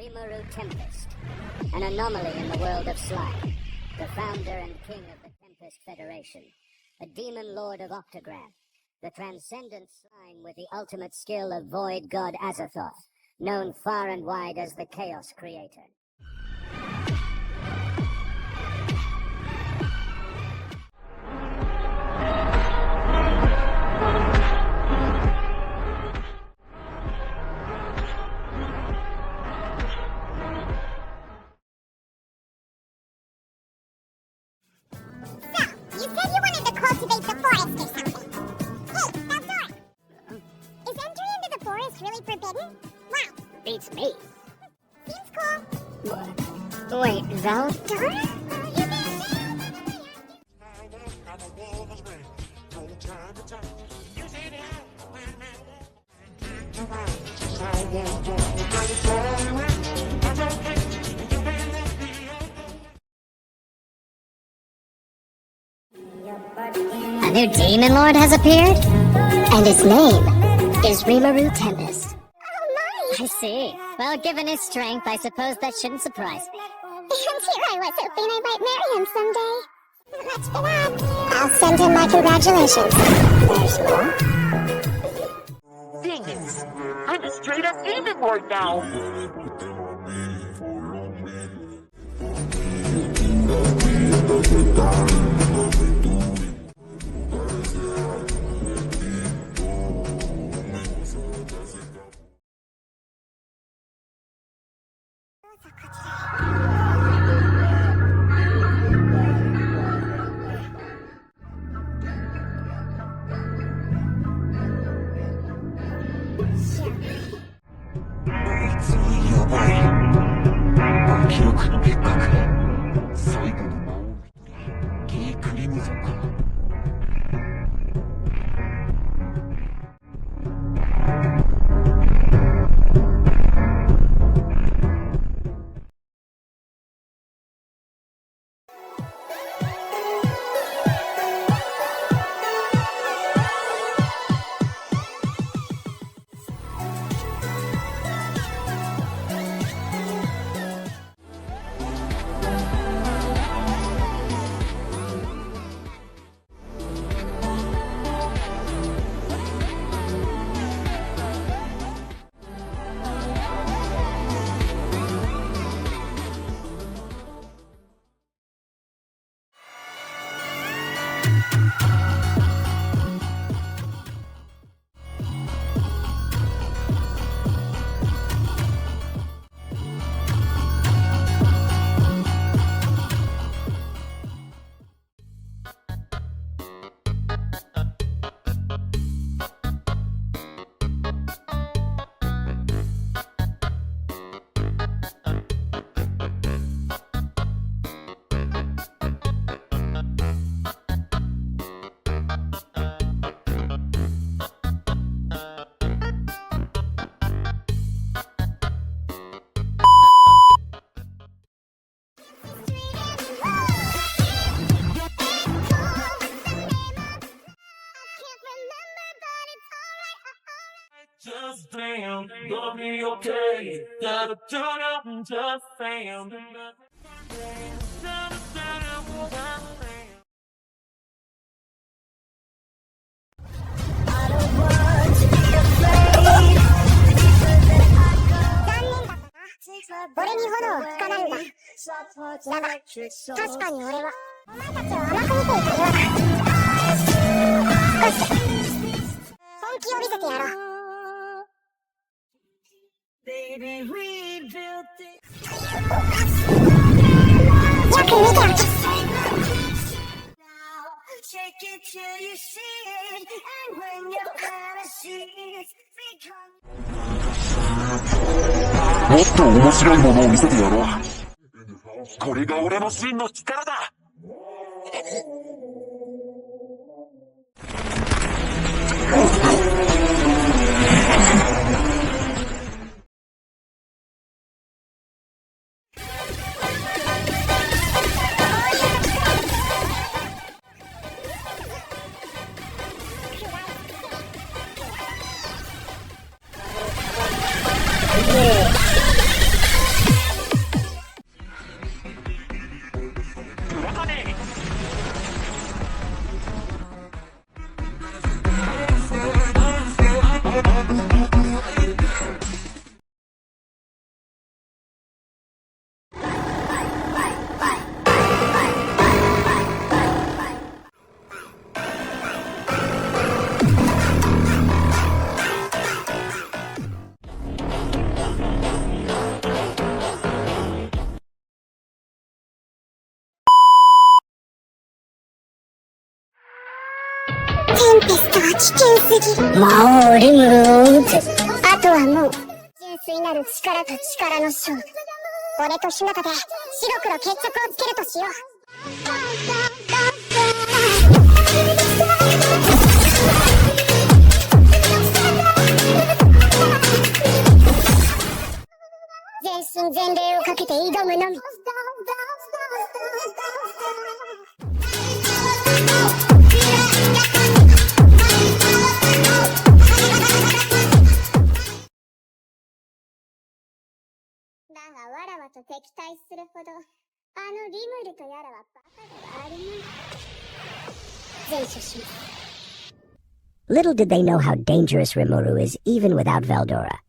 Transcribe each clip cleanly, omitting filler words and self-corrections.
Rimuru Tempest, an anomaly in the world of slime, the founder and king of the Tempest Federation, a demon lord of Octagram, the transcendent slime with the ultimate skill of void god Azathoth, known far and wide as the Chaos Creator. You said you wanted to cultivate the forest or something. Hey, outdoor! Is entry into the forest really forbidden? Wow. Beats me. Seems cool. Wait, thou? Dora? A new demon lord has appeared, and his name is Rimuru Tempest. Oh, I see. Well, given his strength, I suppose that shouldn't surprise me. And here I was hoping I might marry him someday. Not much for that. I'll send him my congratulations. There's more. Dang it! I'm a straight up demon lord now! Just damn, gonna be okay. Gotta turn up and just fam. Baby, we built it. Take it till you see it, and when your fantasies become. もっと面白いものを見せてやろう。これが俺の真の力だ。テンペストは危険すぎる。魔王リムルを撃て。あとはもう純粋なる力と力の勝負。俺と日向で白黒決着をつけるとしよう。全身全霊をかけて挑むのみ。だがわらわと敵対するほどあのリムルとやらはバカではあるまい。前処します。Little did they know how dangerous Rimuru is even without Veldora.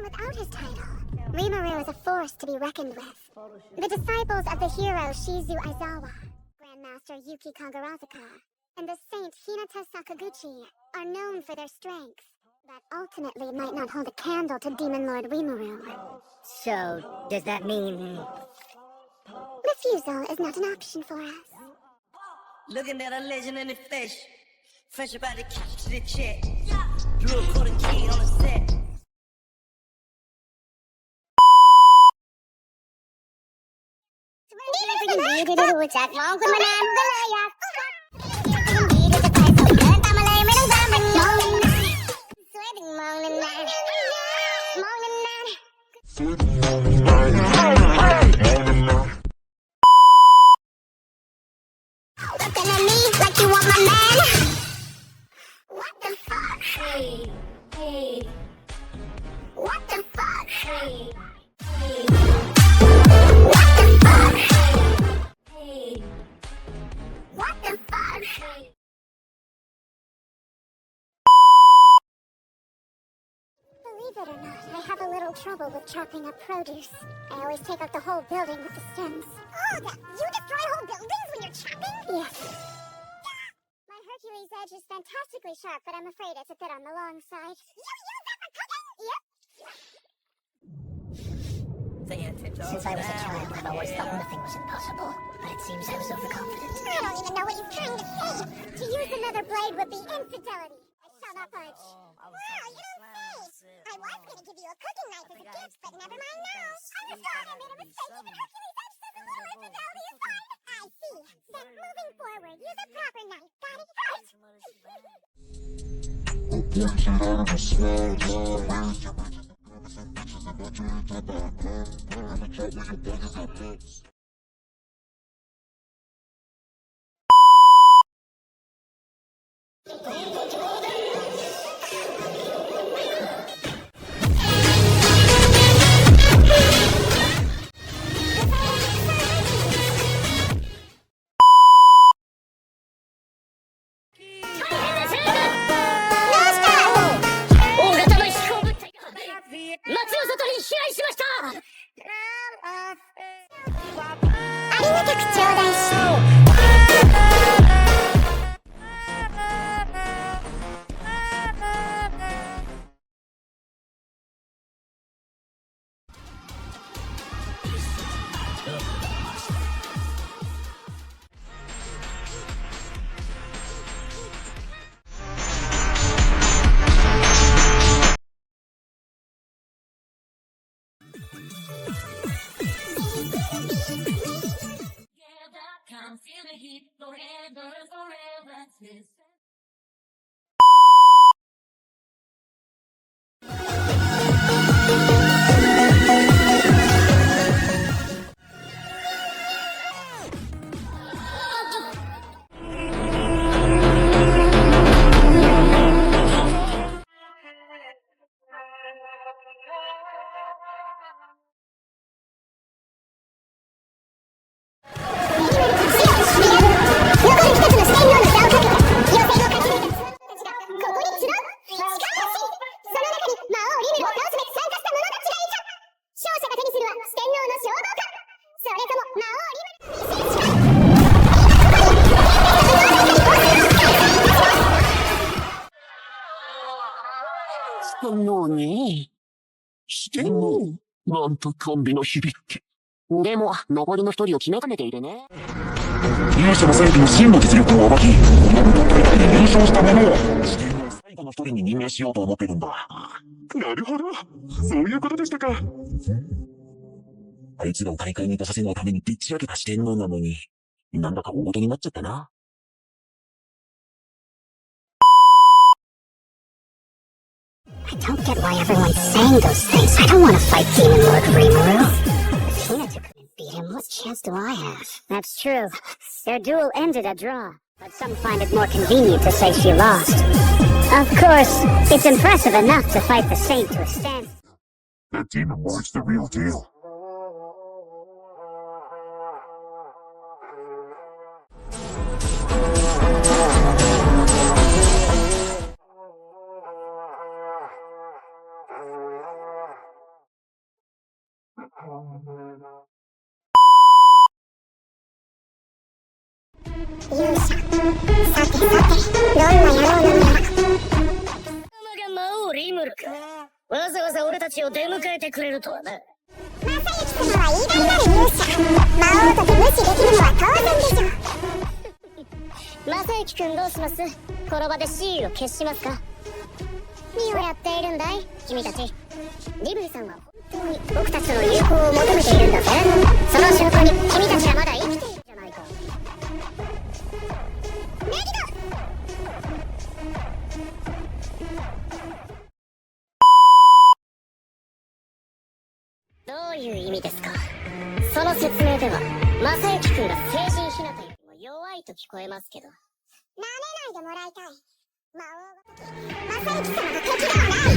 Without his title, Rimuru is a force to be reckoned with. The disciples of the hero Shizu Aizawa, Grandmaster Yuki Kagarazaka, and the saint Hinata Sakaguchi are known for their strength, but ultimately might not hold a candle to Demon Lord Rimuru. So, does that mean... Refusal is not an option for us. Looking at a legend in the flesh, fresh about the key to the check. Drew a quarter key on the set. Looking at me like you want my man. What the fuck? Hey, hey, What the fuck? hey, What the fuck? hey, What the fuck? hey. Believe it or not, I have a little trouble with chopping up produce. I always take out the whole building with the stems. Oh, you destroy whole buildings when you're chopping? Yes. My Hercules edge is fantastically sharp, but I'm afraid it's a bit on the long side. You use that for cooking? Yep. Since I was a child, I've always thought nothing was impossible, but it seems I was overconfident. I don't even know what he's trying to say. To use another blade would be infidelity. I shall not budge. Wow, you don't say. I was going to give you a cooking knife as a gift, but never mind now. I was wrong. I made a mistake. Even Hercules edge says a little infidelity is fine. I see. Then moving forward, use a proper knife. Got it? Can feel the heat forever, forever.何してんのなんとコンビの響き。でも、残りの一人を決めかねているね。勇者の正義の真の実力を暴き、大会で優勝した者を地球の最後の一人に任命しようと思ってるんだ。なるほど。そういうことでしたか。あいつらを大会に出させないためにでっち上げた四天王なのに、なんだか大事になっちゃったな。I don't get why everyone's saying those things. I don't want to fight Demon Lord Rimuru. If Hinata couldn't beat him, what chance do I have? That's true. Their duel ended a draw, but some find it more convenient to say she lost. Of course, it's impressive enough to fight the saint to a stand. That Demon Lord's the real deal. Yusha, Sake, どんな野郎なのやら。が魔王リムルか。わざわざ俺たちを出迎えてくれるとはな。正幸様は偉大なる勇者。魔王とて無視できるのは当然でしょう。正幸くんどうします？この場でシールを消しますか？何をやっているんだい君たち。リムルさんは本当に僕たちとの友好を求めているんだぜ。その証拠に君たちはまだ生きているじゃないか。ネギどういう意味ですか？その説明では正幸くんが成人ひなたよりも弱いと聞こえますけど。舐めないでもらいたい。魔王が正幸様が敵ではない。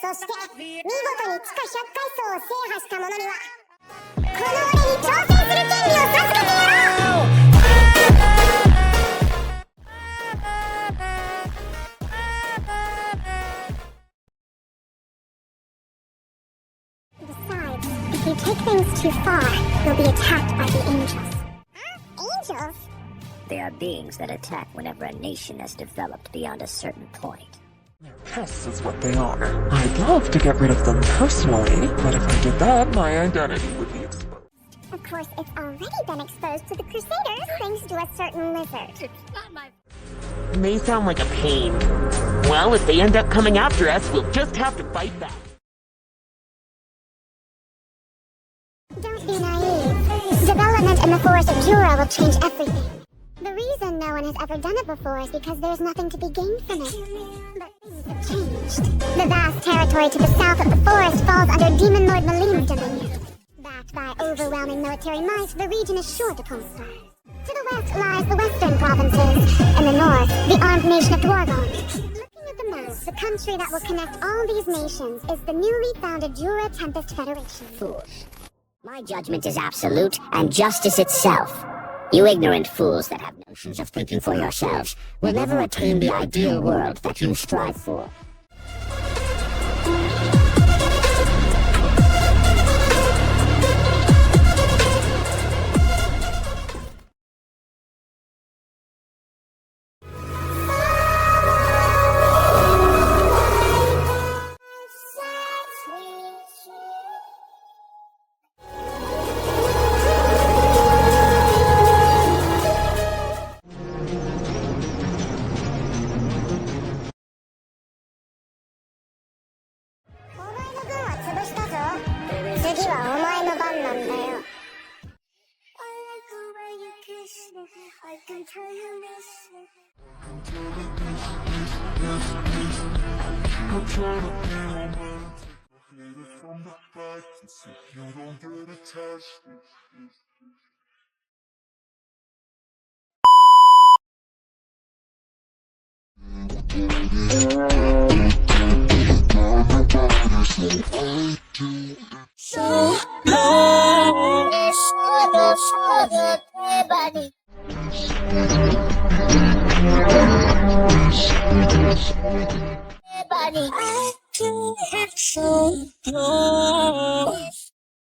そして見事に地下100階層を制覇した者にはこの俺に挑戦する権利を授けてやろう。Besides, if you take things too far, you'll be attacked by the angels. Angels? They are beings that attack whenever a nation has developed beyond a certain point. Pests is what they are. I'd love to get rid of them personally, but if I did that, my identity would be exposed. Of course, it's already been exposed to the Crusaders thanks to a certain lizard. It's not my... It may sound like a pain. Well, if they end up coming after us, we'll just have to fight back. Don't be naive. Development in the forest of Jura will change everything. The reason no one has ever done it before is because there's nothing to be gained from it. But things have changed. The vast territory to the south of the forest falls under ᴛɪᴛᴏධ dominion. Backed by overwhelming military might, the region is sure to conquer. To the west lies the western provinces. In the north, the armed nation of Dwargon. Looking at the map, the country that will connect all these nations is the newly founded Jura Tempest Federation. Fools. My judgment is absolute and justice itself. You ignorant fools that have notions of thinking for yourselves will never attain the ideal world that you strive for. I can tell you listen. I'm trying to be romantic. I hate it from the back. So you don't get attached. So long, everybody. Everybody, I do it so long.